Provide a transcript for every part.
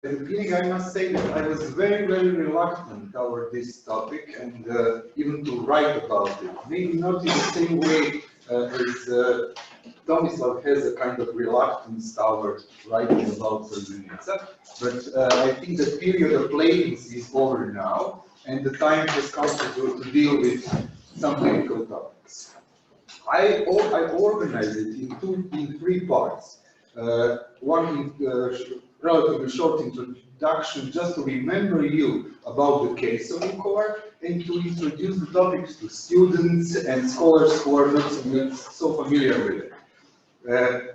At the beginning, I must say that I was very, very reluctant toward this topic and even to write about it. Maybe not in the same way as Tomislav has a kind of reluctance toward writing about Srebrenica, but I think the period of latency is over now, and the time has come to deal with some difficult topics. I organized it in three parts. One relatively short introduction just to remember you about the case of Vukovar and to introduce the topics to students and scholars who are not so familiar with it.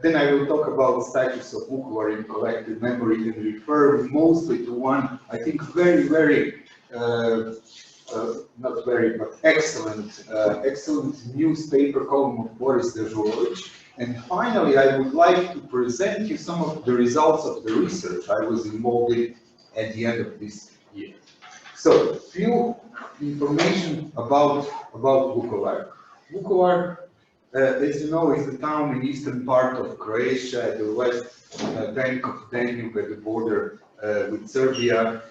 Then I will talk about the status of Vukovar in collective memory and refer mostly to one, I think, very, very not very, but excellent newspaper column of Boris Dežulović. And finally, I would like to present you some of the results of the research I was involved in at the end of this year. So, few information about Vukovar. Vukovar, as you know, is a town in eastern part of Croatia, at the west bank of Danube, at the border with Serbia.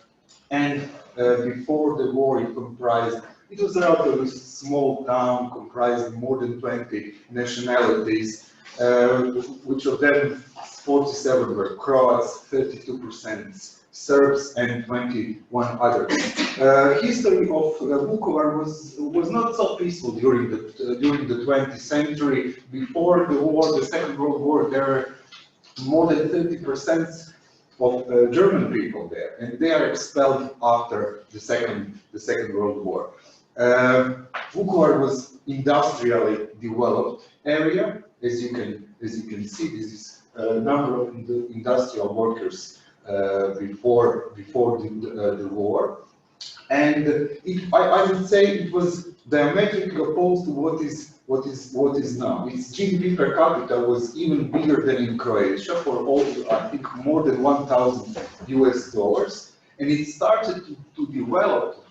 And before the war, it was a relatively small town comprising more than 20 nationalities, which of them 47 were Croats, 32% Serbs, and 21 others. History of Vukovar was not so peaceful during the 20th century. Before the war, the Second World War, there were more than 30% of German people there, and they are expelled after the Second World War. Vukovar was industrially developed area, as you can see. This is a number of industrial workers before the war, and I would say it was diametrically opposed to what is now. Its GDP per capita was even bigger than in Croatia, for all, I think, more than $1,000 and it started to develop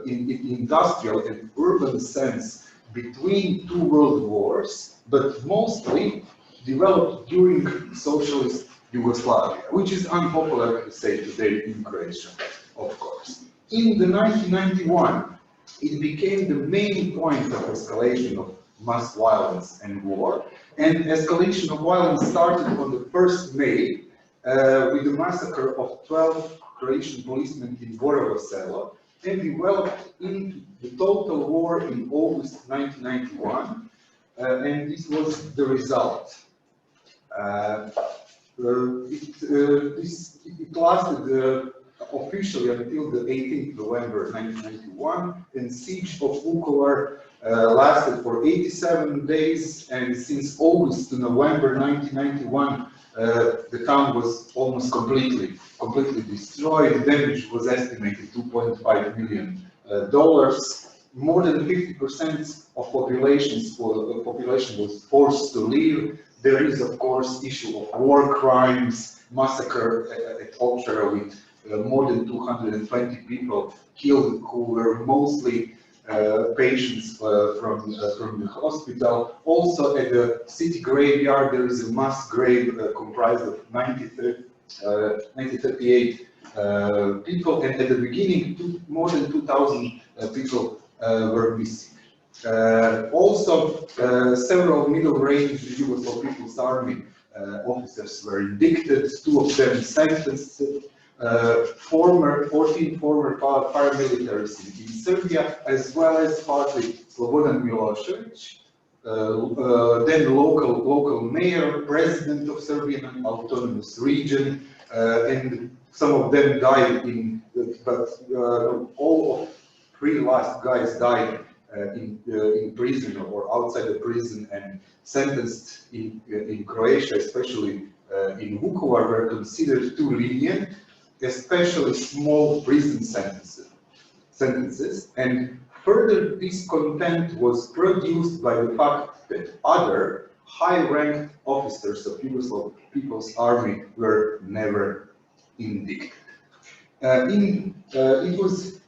in industrial and urban sense between two world wars, but mostly developed during socialist Yugoslavia, which is unpopular to say today in Croatia, of course. In the 1991, it became the main point of escalation of mass violence and war, and escalation of violence started on the 1st May with the massacre of 12 Croatian policemen in Borovo Selo, and developed into the total war in August 1991, and this was the result. It lasted officially until the 18th November 1991, and siege of Vukovar lasted for 87 days, and since August to November 1991, the town was almost completely destroyed. The damage was estimated $2.5 million. More than 50% of population was forced to leave. There is, of course, issue of war crimes, massacre at Ovčara with more than 220 people killed, who were mostly patients from the hospital. Also, at the city graveyard, there is a mass grave comprised of 38 people, and at the beginning, more than 2,000 people were missing. Also, several middle-range Yugoslav People's Army officers were indicted, 2 of them sentenced. 14 former paramilitaries in Serbia, as well as partly Slobodan Milošević, then local mayor, president of Serbian Autonomous Region, and some of them died but all of 3 last guys died in prison or outside the prison, and sentenced in Croatia, especially in Vukovar, were considered too lenient, especially small prison sentences, and further discontent was produced by the fact that other high-ranked officers of Yugoslav People's Army were never indicted. It was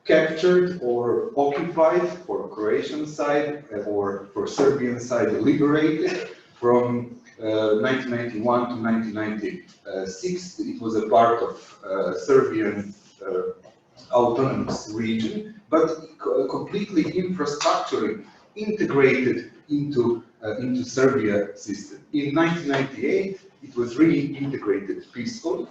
captured or occupied for Croatian side or for Serbian side liberated from 1991 to 1996, it was a part of Serbian autonomous region, but completely infrastructurally integrated into Serbia system. In 1998, it was really integrated peacefully,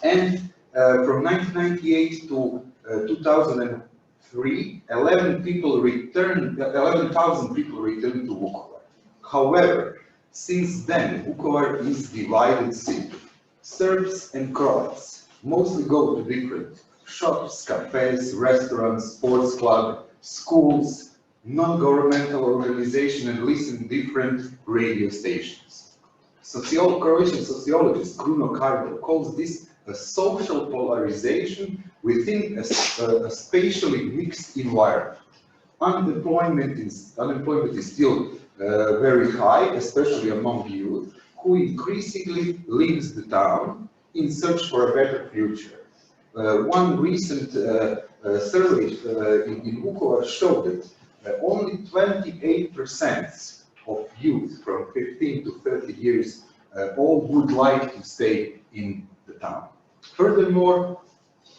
and from 1998 to 2003, 11,000 people returned to Vukovar. However, since then, Vukovar is divided city. Serbs and Croats mostly go to different shops, cafes, restaurants, sports club, schools, non-governmental organization, and listen to different radio stations. Croatian sociologist Kruno Kardo calls this a social polarization within a spatially mixed environment. Unemployment is still very high, especially among youth, who increasingly leaves the town in search for a better future. One recent survey in Vukovar showed that only 28% of youth from 15 to 30 years old would like to stay in the town. Furthermore,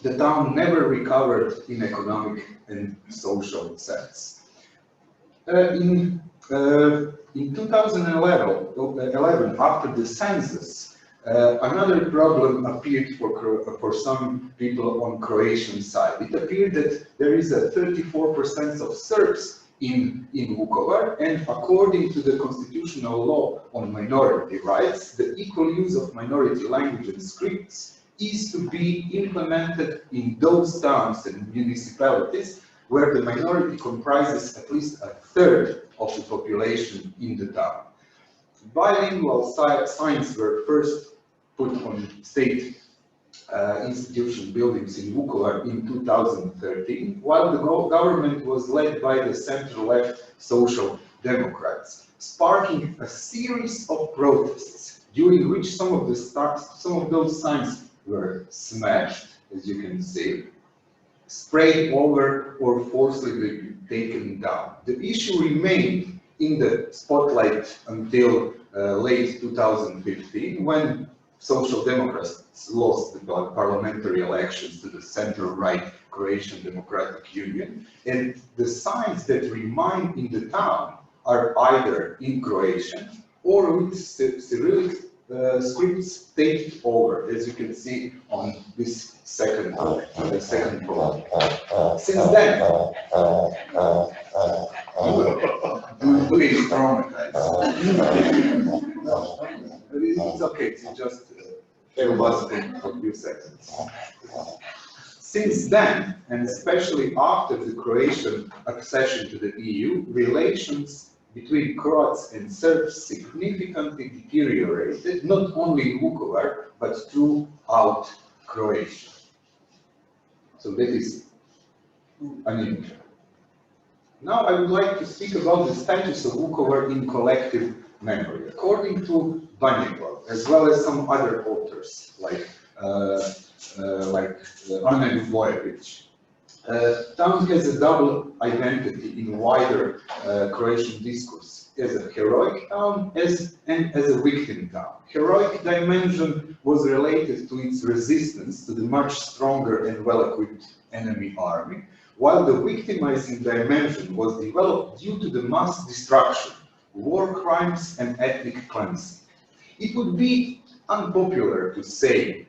the town never recovered in economic and social sense. In 2011, after the census, another problem appeared for some people on Croatian side. It appeared that there is a 34% of Serbs in Vukovar, and according to the constitutional law on minority rights, the equal use of minority language and scripts is to be implemented in those towns and municipalities where the minority comprises at least a third of the population in the town. Bilingual signs were first put on state institution buildings in Vukovar in 2013, while the government was led by the center-left Social Democrats, sparking a series of protests, during which some of those signs were smashed, as you can see, sprayed over, or forcibly taken down. The issue remained in the spotlight until late 2015, when Social Democrats lost the parliamentary elections to the center-right Croatian Democratic Union, and the signs that remain in the town are either in Croatian or with Cyrillic scripts taken over, as you can see on this second photo. Since then, please traumatize. It's okay, it's just filibuster for a few seconds. Since then, and especially after the Croatian accession to the EU, relations between Croats and Serbs significantly deteriorated, not only in Vukovar, but throughout Croatia. So that is an intro. Now I would like to speak about the status of Vukovar in collective memory. According to Banjegov, as well as some other authors, like Ane Vukojević, town has a double identity in wider Croatian discourse, as a heroic town and as a victim town. Heroic dimension was related to its resistance to the much stronger and well-equipped enemy army, while the victimizing dimension was developed due to the mass destruction, war crimes, and ethnic cleansing. It would be unpopular to say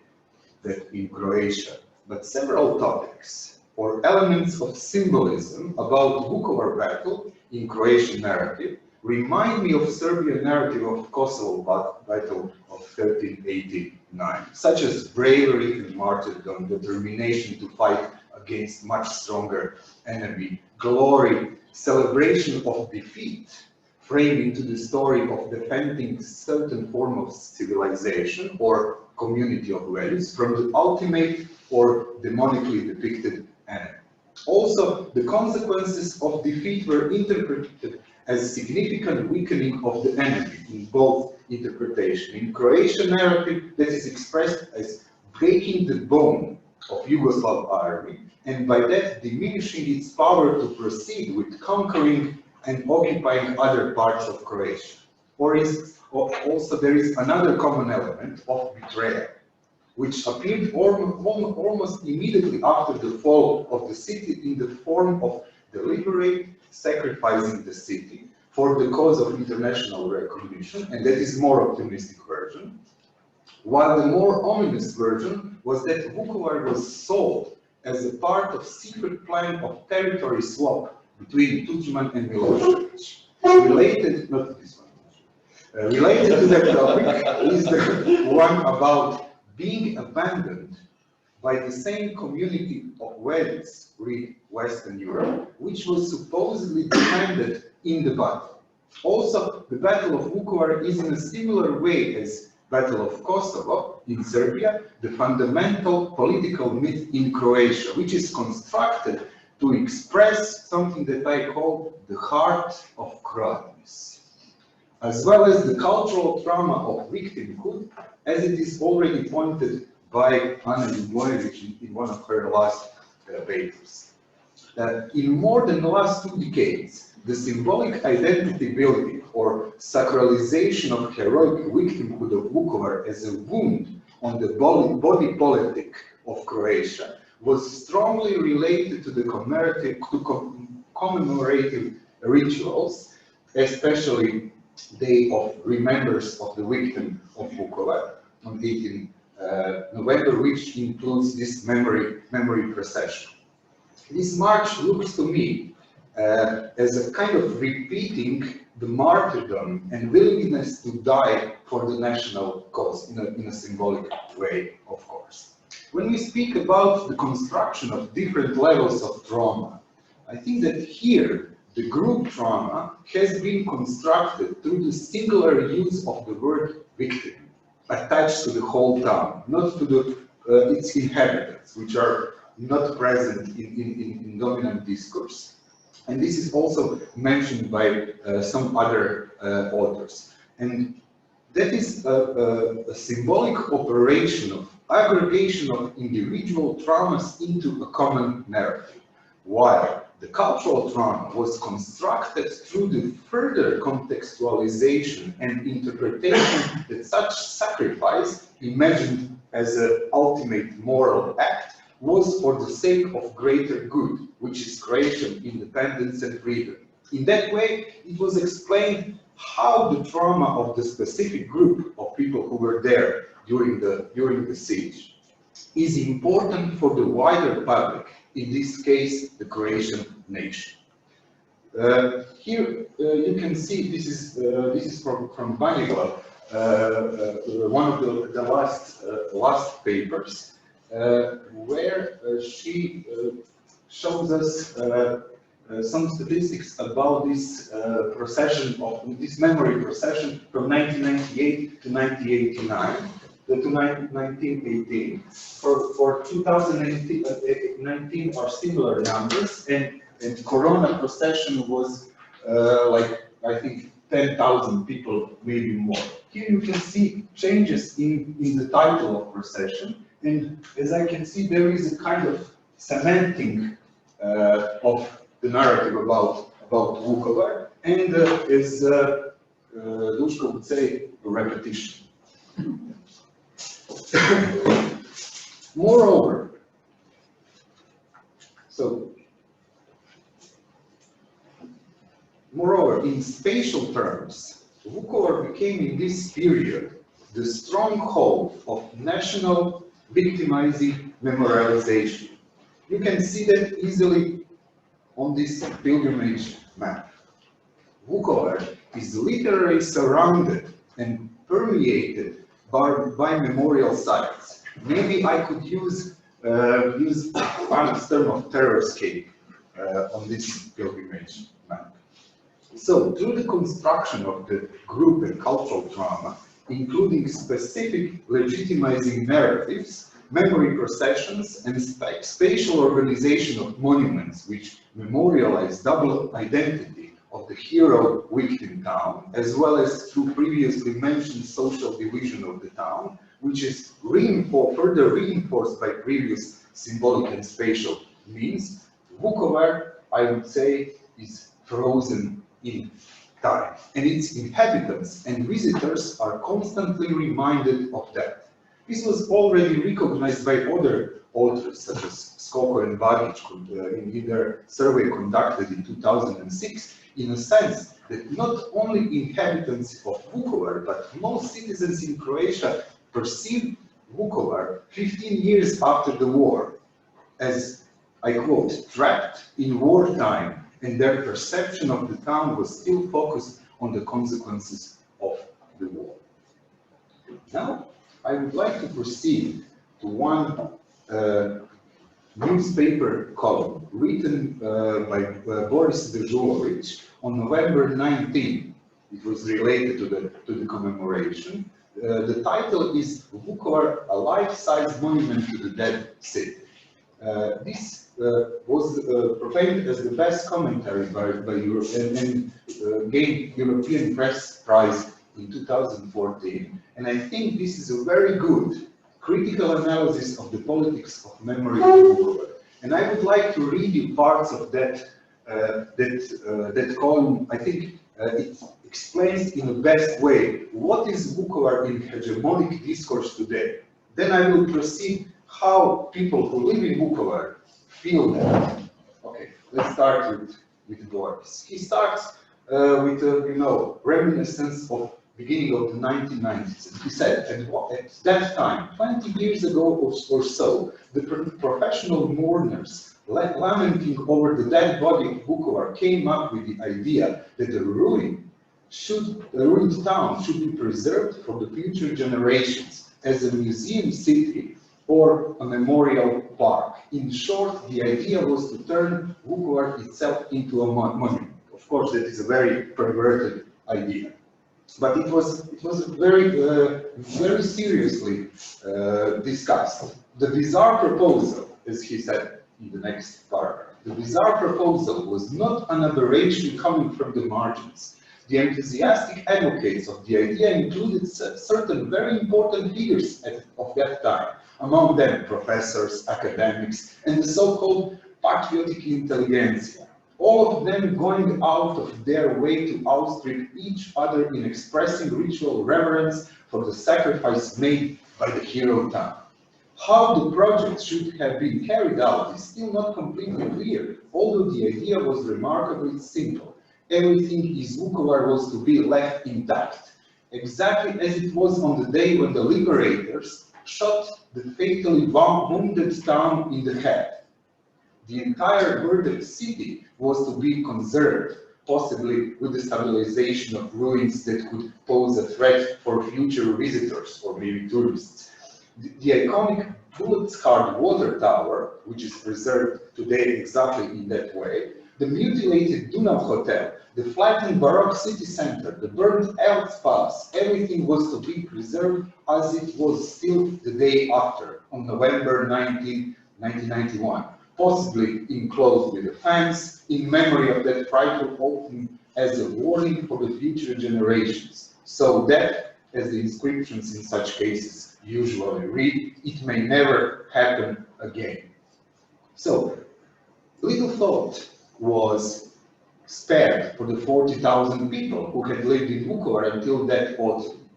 that in Croatia, but several topics or elements of symbolism about Vukovar battle in Croatian narrative remind me of Serbian narrative of Kosovo battle of 1389, such as bravery and martyrdom, determination to fight against much stronger enemy, glory, celebration of defeat, framed into the story of defending certain form of civilization or community of values from the ultimate or demonically depicted enemy. Also, the consequences of defeat were interpreted as significant weakening of the enemy in both interpretation. In Croatian narrative, that is expressed as breaking the bone of Yugoslav army, and by that diminishing its power to proceed with conquering and occupying other parts of Croatia. Also, there is another common element of betrayal, which appeared almost immediately after the fall of the city in the form of deliberate sacrificing the city for the cause of international recognition, and that is more optimistic version. While the more ominous version was that Vukovar was sold as a part of secret plan of territory swap between Tudjman and Milosevic. Related, not this one, related to that topic is the one about being abandoned by the same community of Wales, read Western Europe, which was supposedly defended in the battle. Also, the Battle of Vukovar is in a similar way as Battle of Kosovo in Serbia, the fundamental political myth in Croatia, which is constructed to express something that I call the heart of Croatness, as well as the cultural trauma of victimhood, as it is already pointed by Ana Nebojša in one of her last papers. In more than the last 2 decades, the symbolic identity building or sacralization of heroic victimhood of Vukovar as a wound on the body politic of Croatia was strongly related to the commemorative rituals, especially Day of Remembrance of the Victim of Vukovar on 18 November, which includes this memory procession. This march looks to me as a kind of repeating the martyrdom and willingness to die for the national cause in a symbolic way, of course. When we speak about the construction of different levels of trauma, I think that here the group trauma has been constructed through the singular use of the word victim attached to the whole town, not to its inhabitants, which are not present in dominant discourse. And this is also mentioned by some other authors. And that is a symbolic operation of aggregation of individual traumas into a common narrative, while the cultural trauma was constructed through the further contextualization and interpretation that such sacrifice, imagined as an ultimate moral act, was for the sake of greater good, which is Croatian independence and freedom. In that way, it was explained how the trauma of the specific group of people who were there during the siege is important for the wider public, in this case, the Croatian nation. Here you can see this is from Banjegla, one of the last papers, where she shows us some statistics about this this memory procession from 1998 to 1989 to 1918. For 2019 are similar numbers, and Corona procession was like, I think, 10,000 people, maybe more. Here you can see changes in the title of procession, and as I can see, there is a kind of cementing of the narrative about Vukovar, and as Duško would say, a repetition. Moreover, in spatial terms, Vukovar became in this period the stronghold of national victimizing memorialization. You can see that easily on this pilgrimage map. Vukovar is literally surrounded and permeated by memorial sites. Maybe I could use Anna's term of terrorscape on this pilgrimage map. So, through the construction of the group and cultural trauma, including specific legitimizing narratives, memory processions, and spatial organization of monuments which memorialize double identity of the hero-victim town, as well as through previously mentioned social division of the town, which is further reinforced by previous symbolic and spatial means, Vukovar, I would say, is frozen in time, and its inhabitants and visitors are constantly reminded of that. This was already recognized by other authors, such as Skoko and Bagic, in their survey conducted in 2006, in a sense that not only inhabitants of Vukovar, but most citizens in Croatia perceived Vukovar 15 years after the war as, I quote, trapped in wartime, and their perception of the town was still focused on the consequences of the war. Now, I would like to proceed to one newspaper column written by Boris Dežulović on November 19. It was related to the commemoration. The title is Vukovar, a life-size monument to the dead city. This was proclaimed as the best commentary by Europe and gained European Press Prize in 2014. And I think this is a very good critical analysis of the politics of memory in Vukovar. And I would like to read you parts of that column. I think it explains in the best way what is Vukovar in hegemonic discourse today. Then I will proceed how people who live in Vukovar feel that. Okay, let's start with Boris. He starts with a reminiscence of beginning of the 1990s. And he said, at that time, 20 years ago or so, the professional mourners lamenting over the dead body of Vukovar came up with the idea that the ruined town should be preserved for the future generations as a museum city or a memorial park. In short, the idea was to turn Vukovar itself into a monument. Of course, that is a very perverted idea. But it was very seriously discussed. The bizarre proposal, as he said in the next paragraph, the bizarre proposal was not an aberration coming from the margins. The enthusiastic advocates of the idea included certain very important figures of that time, among them professors, academics, and the so-called patriotic intelligentsia. All of them going out of their way to outstrip each other in expressing ritual reverence for the sacrifice made by the hero town. How the project should have been carried out is still not completely clear, although the idea was remarkably simple. Everything in Vukovar was to be left intact, exactly as it was on the day when the liberators shot the fatally wounded town in the head. The entire murdered city was to be conserved, possibly with the stabilization of ruins that could pose a threat for future visitors or maybe tourists. The iconic bullet-scarred water tower, which is preserved today exactly in that way, the mutilated Dunav Hotel, the flattened Baroque city center, the burned Elks Palace, everything was to be preserved as it was still the day after, on November 19, 1991. Possibly enclosed with a fence, in memory of that frightful opening as a warning for the future generations, so that, as the inscriptions in such cases usually read, it may never happen again. So, little thought was spared for the 40,000 people who had lived in Vukovar until that autumn.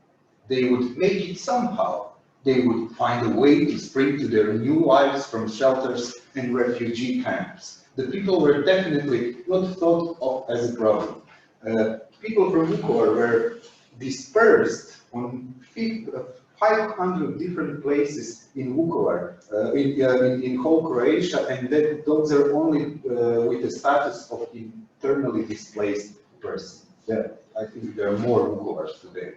They would make it somehow. They would find a way to spring to their new lives from shelters and refugee camps. The people were definitely not thought of as a problem. People from Vukovar were dispersed on 500 different places in Vukovar, in whole Croatia, and those are only with the status of internally displaced person. I think there are more Vukovars today,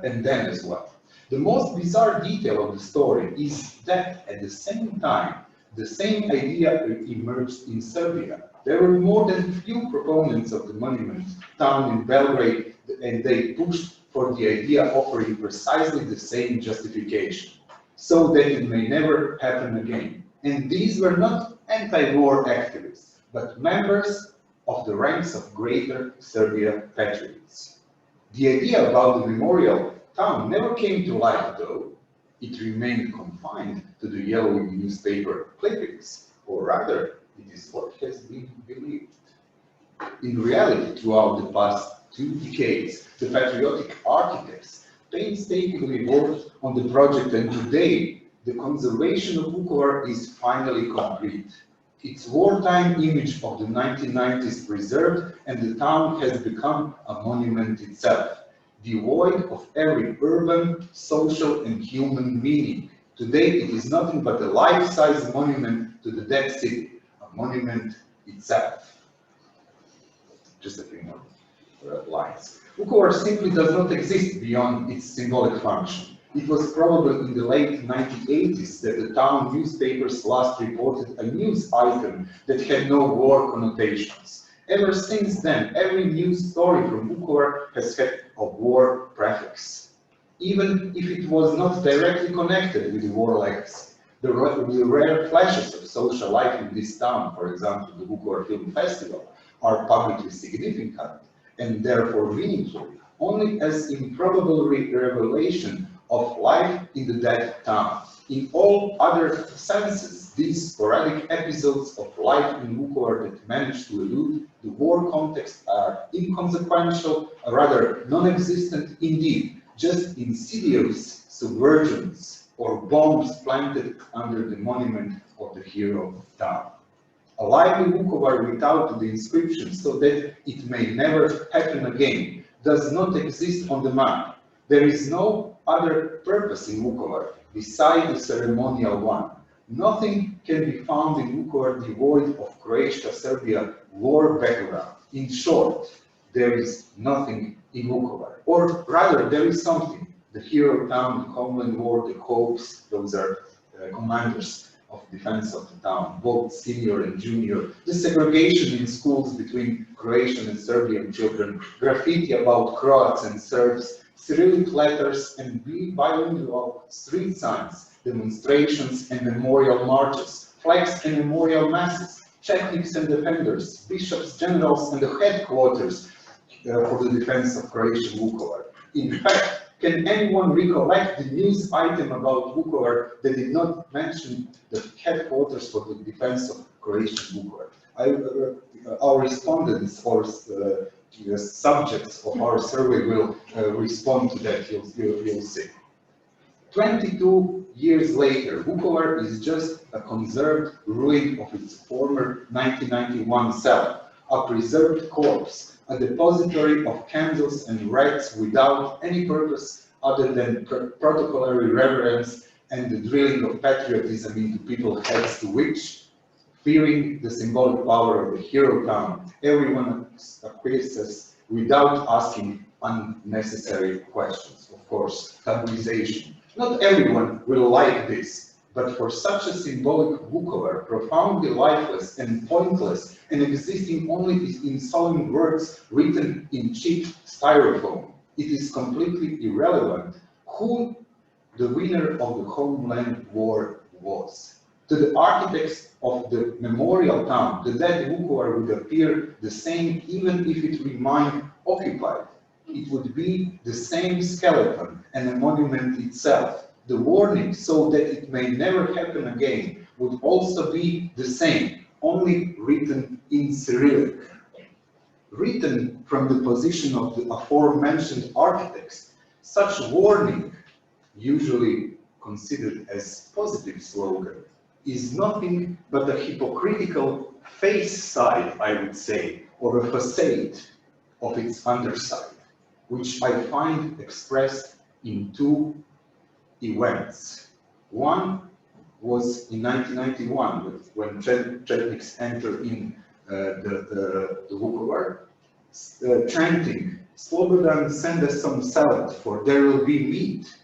and then as well. The most bizarre detail of the story is that at the same time, the same idea emerged in Serbia. There were more than few proponents of the monument town in Belgrade, and they pushed for the idea offering precisely the same justification, so that it may never happen again. And these were not anti-war activists, but members of the ranks of Greater Serbia patriots. The idea about the memorial town never came to light, though. It remained confined to the yellowing newspaper clippings, or rather, it is what has been believed. In reality, throughout the past 2 decades, the patriotic architects painstakingly worked on the project, and today the conservation of Vukovar is finally complete. Its wartime image of the 1990s preserved, and the town has become a monument itself, devoid of every urban, social, and human meaning. Today it is nothing but a life-size monument to the dead city, a monument itself. Just a few more lines. Vukovar simply does not exist beyond its symbolic function. It was probably in the late 1980s that the town newspapers last reported a news item that had no war connotations. Ever since then, every news story from Vukovar has had a war prefix, even if it was not directly connected with the war legacy. The rare flashes of social life in this town, for example, the Vukovar Film Festival, are publicly significant and therefore meaningful only as improbable revelation of life in the dead town. In all other senses, these sporadic episodes of life in Vukovar that manage to elude the war context are inconsequential, rather non-existent indeed, just insidious subversions or bombs planted under the monument of the hero town. A lively Vukovar without the inscription, so that it may never happen again, does not exist on the map. There is no other purpose in Vukovar beside the ceremonial one. Nothing can be found in Vukovar devoid of Croatia-Serbia war background. In short, there is nothing in Vukovar. Or rather, there is something. The hero town, the homeland war, the corps, those are commanders of defense of the town, both senior and junior, the segregation in schools between Croatian and Serbian children, graffiti about Croats and Serbs, Cyrillic letters and bilingual street signs, demonstrations and memorial marches, flags and memorial masses, chetniks and defenders, bishops, generals, and the headquarters for the defense of Croatian Vukovar. In fact, can anyone recollect the news item about Vukovar that did not mention the headquarters for the defense of Croatian Vukovar? Our respondents or the subjects of our survey will respond to that, you'll see. 22 years later, Vukovar is just a conserved ruin of its former 1991 self, a preserved corpse, a depository of candles and rites without any purpose other than protocolary reverence and the drilling of patriotism into people's heads, to which, fearing the symbolic power of the hero town, everyone acquiesces without asking unnecessary questions. Of course, tabuization. Not everyone will like this, but for such a symbolic Vukovar, profoundly lifeless and pointless, and existing only in solemn words written in cheap styrofoam, it is completely irrelevant who the winner of the Homeland War was. To the architects of the memorial town, the dead Vukovar would appear the same even if it remained occupied. It would be the same skeleton and a monument itself. The warning, so that it may never happen again, would also be the same, only written in Cyrillic. Written from the position of the aforementioned architects, such warning, usually considered as positive slogan, is nothing but a hypocritical face side, I would say, or a facade of its underside, which I find expressed in two events. One was in 1991, when Chetniks entered in the Vukovar, chanting, "Slobodan, send us some salad, for there will be meat.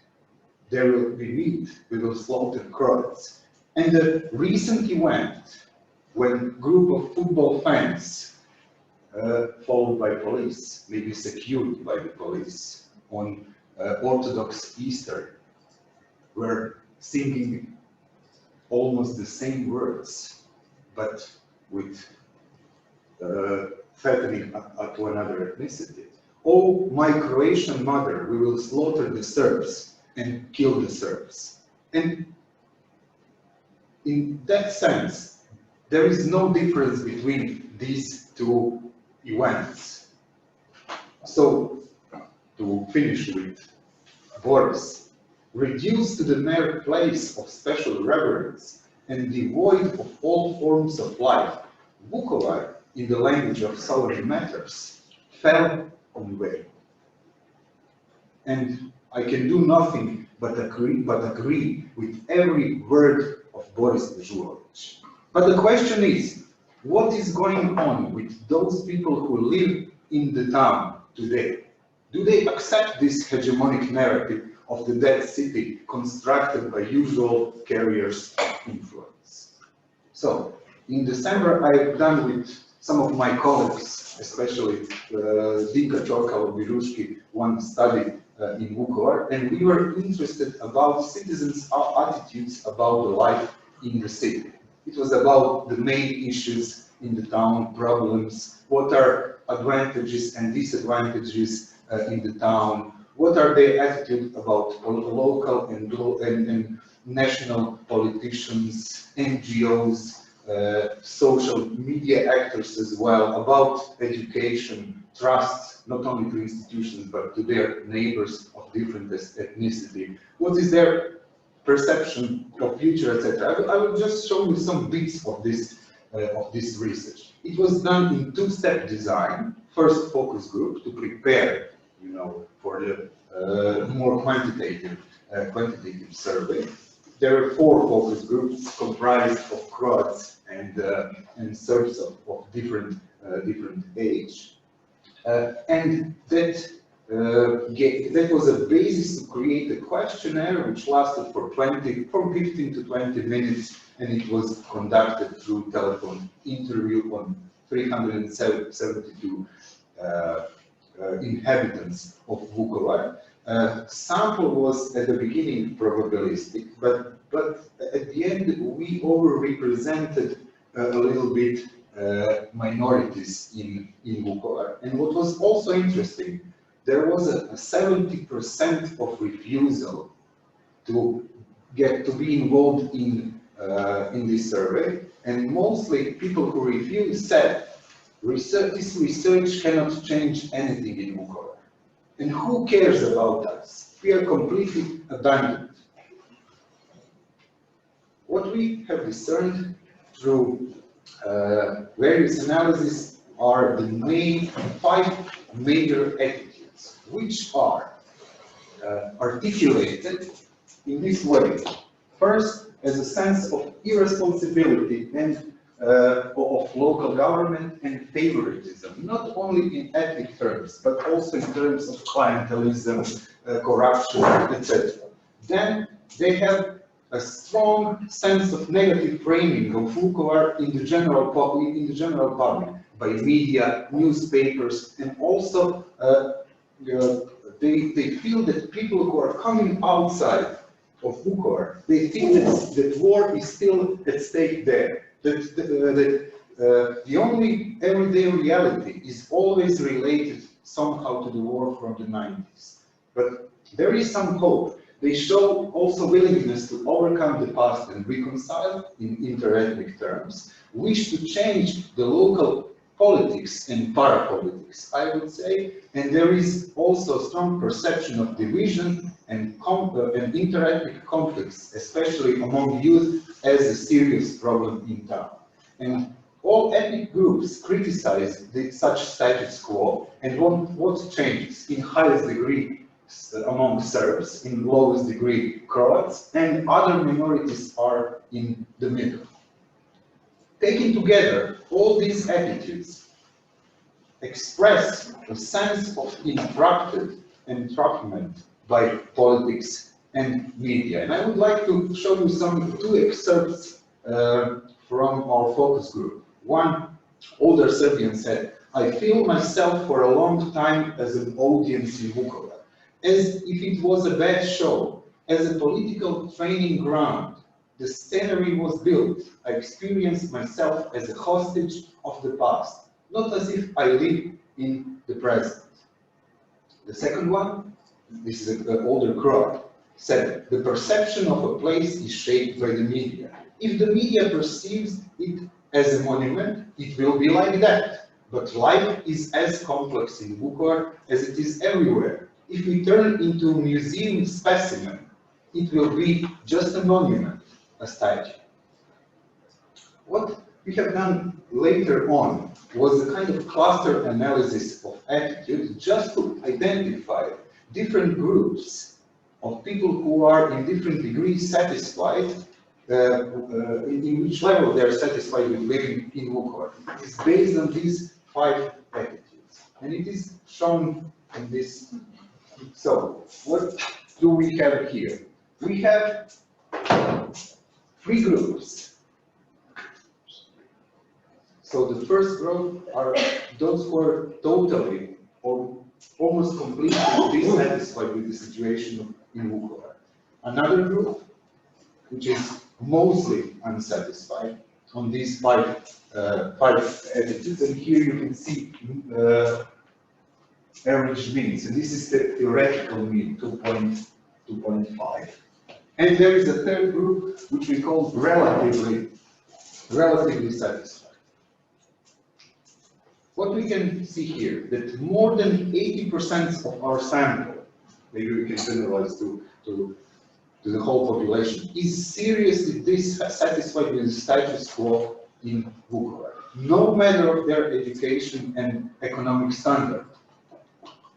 There will be meat, we will slaughter Croats." And the recent event, when a group of football fans, followed by police, maybe secured by the police, on Orthodox Easter, were singing almost the same words, but with threatening to another ethnicity. "Oh, my Croatian mother, we will slaughter the Serbs and kill the Serbs." And in that sense, there is no difference between these two events. So, to finish with Boris, reduced to the mere place of special reverence and devoid of all forms of life, Vukovar, in the language of solemn matters, fell on way. And I can do nothing but agree with every word of Boris Dežulović. But the question is, what is going on with those people who live in the town today? Do they accept this hegemonic narrative of the dead city constructed by usual carriers of influence? So, in December, I've done with some of my colleagues, especially Dinka Čorkalo-Biruški, one study in Vukovar, and we were interested about citizens' attitudes about the life in the city. It was about the main issues in the town, problems, what are advantages and disadvantages in the town, what are their attitudes about local and national politicians, NGOs, social media actors as well, about education, trust, not only to institutions, but to their neighbors of different ethnicity. What is their perception of future, etc. I will just show you some bits of this research. It was done in two-step design. First, focus group to prepare, for the more quantitative survey. There are 4 focus groups comprised of Croats and Serbs of different age, and that was a basis to create a questionnaire which lasted from 15 to 20 minutes, and it was conducted through telephone interview on 372 inhabitants of Vukovar. Sample was at the beginning probabilistic, but at the end we overrepresented a little bit minorities in Vukovar. And what was also interesting, there was a 70% of refusal to be involved in this survey, and mostly people who refused said, this research cannot change anything in Vukovar. And who cares about us? We are completely abandoned. What we have discerned through various analyses are the 5 major attitudes, which are articulated in this way. First, as a sense of irresponsibility and of local government and favoritism, not only in ethnic terms, but also in terms of clientelism, corruption, etc. Then they have a strong sense of negative framing of Vukovar in the general public by media, newspapers, and also they feel that people who are coming outside of Vukovar, they think that war is still at stake there. That the only everyday reality is always related somehow to the war from the 90s. But there is some hope. They show also willingness to overcome the past and reconcile in interethnic terms, wish to change the local politics and parapolitics, I would say, and there is also a strong perception of division and interethnic conflicts, especially among youth, as a serious problem in town. And all ethnic groups criticize such status quo and want what changes in highest degree among Serbs, in lowest degree Croats, and other minorities are in the middle. Taken together, all these attitudes express a sense of entrapment by politics and media. And I would like to show you 2 excerpts from our focus group. One older Serbian said, "I feel myself for a long time as an audience in Vukovar, as if it was a bad show, as a political training ground. The scenery was built. I experienced myself as a hostage of the past, not as if I live in the present." The second one, this is an older Croat, said, "The perception of a place is shaped by the media. If the media perceives it as a monument, it will be like that. But life is as complex in Vukovar as it is everywhere. If we turn into a museum specimen, it will be just a monument, a statue. What we have done later on was a kind of cluster analysis of attitudes just to identify different groups of people who are in different degrees satisfied, in which level they are satisfied with living in Vukovar. It is based on these 5 attitudes, and it is shown in this. So, what do we have here? We have 3 groups. So the first group are those who are totally or almost completely dissatisfied with the situation in Vukovar. Another group, which is mostly unsatisfied on these 5 attitudes, and here you can see average means, and this is the theoretical mean, 2.5. And there is a third group, which we call relatively satisfied. What we can see here, that more than 80% of our sample, maybe we can generalize to the whole population, is seriously dissatisfied with the status quo in Vukovar, no matter of their education and economic standard.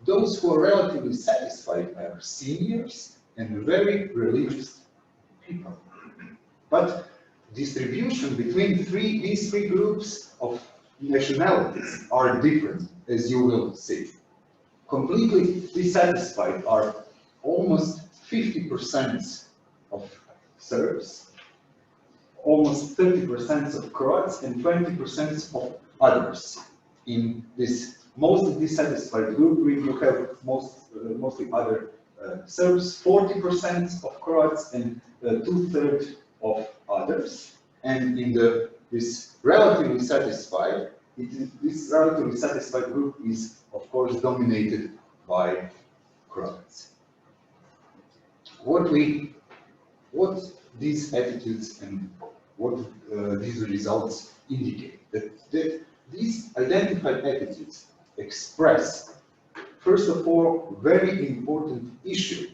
Those who are relatively satisfied are seniors and very religious people. But distribution between these three groups of nationalities are different, as you will see. Completely dissatisfied are almost 50% of Serbs, almost 30% of Croats, and 20% of others. In this most dissatisfied group, you have mostly other Serbs, 40% of Croats, and 2/3 of others. And in this relatively satisfied, this relatively satisfied group is, of course, dominated by Croats. What these attitudes and what these results indicate, that these identified attitudes express, first of all, very important issue.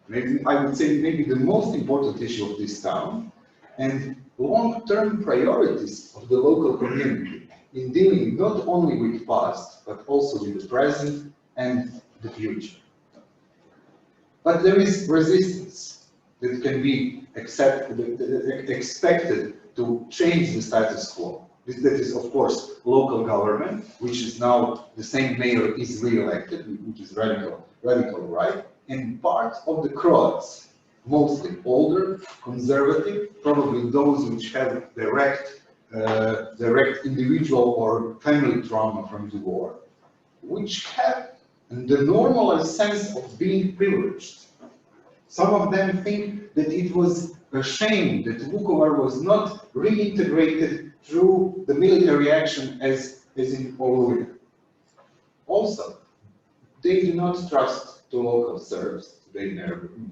Maybe I would say maybe the most important issue of this town, and long-term priorities of the local community in dealing not only with past, but also with the present and the future. But there is resistance that can be expected to change the status quo. That is, of course, local government, which is now the same mayor is re-elected, which is radical right, and part of the Croats, mostly older, conservative, probably those which have direct individual or family trauma from the war, which have the normalized sense of being privileged. Some of them think that it was a shame that Vukovar was not reintegrated through the military action as in Oluja. Also, they do not trust the local Serbs, their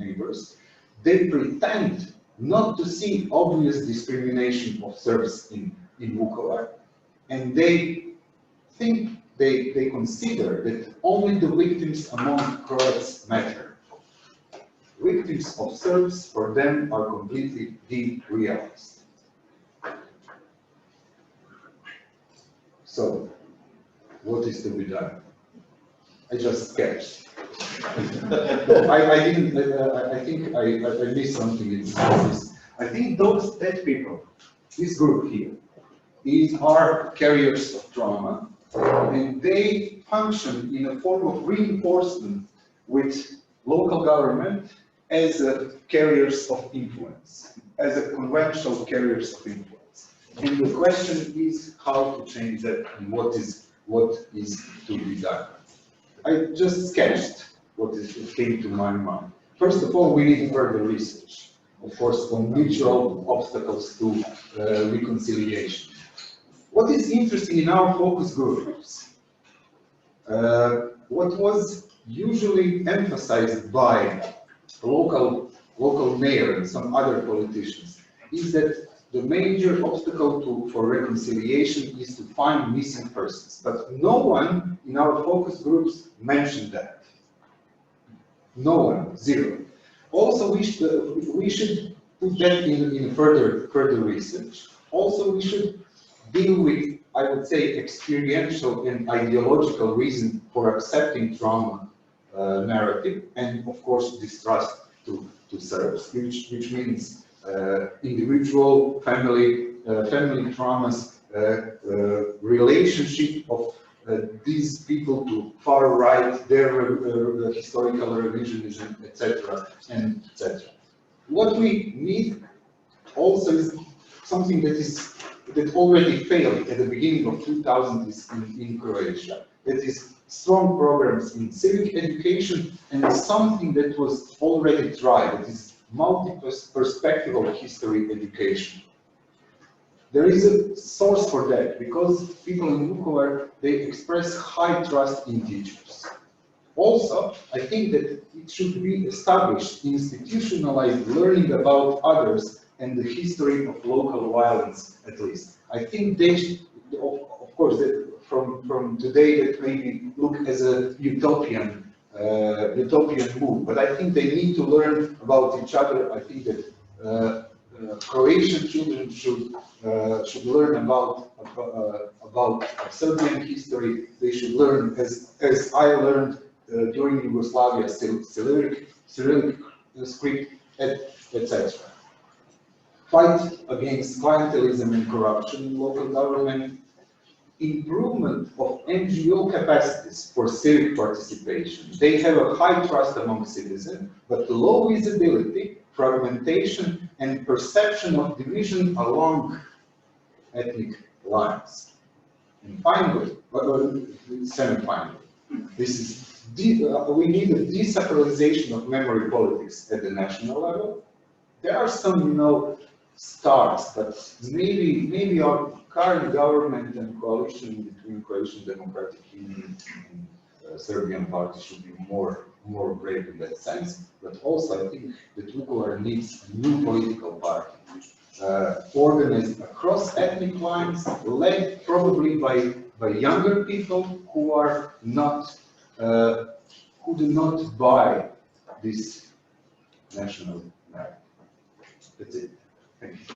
neighbors. They pretend not to see obvious discrimination of Serbs in Vukovar, and they think, they consider that only the victims among Croats matter. Victims of Serbs, for them, are completely derealized. So, what is to be done? I just sketched. I think I missed something in this. I think that people, this group here, are carriers of trauma, and they function in a form of reinforcement with local government as carriers of influence, as a conventional carriers of influence. And the question is how to change that and what is to be done. I just sketched what came to my mind. First of all, we need further research, of course, on mutual obstacles to reconciliation. What is interesting in our focus groups, what was usually emphasized by local mayor and some other politicians, is that the major obstacle for reconciliation is to find missing persons. But no one in our focus groups mentioned that. No one, zero. Also, we should put that in further research. Also, we should deal with, I would say, experiential and ideological reason for accepting trauma narrative, and of course distrust to Serbs, which means individual, family traumas, relationship of these people to far right, their historical revisionism, etc., and etc. What we need also is something that already failed at the beginning of 2000s in Croatia. That is strong programs in civic education and something that was already tried. That is multi-perspectival history education. There is a source for that because people in Vukovar, they express high trust in teachers. Also, I think that it should be established institutionalized learning about others and the history of local violence, at least. I think they should, of course, that from today that maybe look as a utopian move, but I think they need to learn about each other. I think that Croatian children should learn about Serbian history. They should learn, as I learned during Yugoslavia, Cyrillic script, etc. Fight against clientelism and corruption in local government. Improvement of NGO capacities for civic participation. They have a high trust among citizens, but low visibility, fragmentation, and perception of division along ethnic lines. And finally, semi-finally, we need a desacralization of memory politics at the national level. There are some, starts, but maybe our current government and coalition between Croatian Democratic Union and Serbian party should be more brave in that sense. But also, I think that Vukovar needs a new political party, organized across ethnic lines, led probably by younger people who are not who do not buy this national narrative. That's it. Thank you.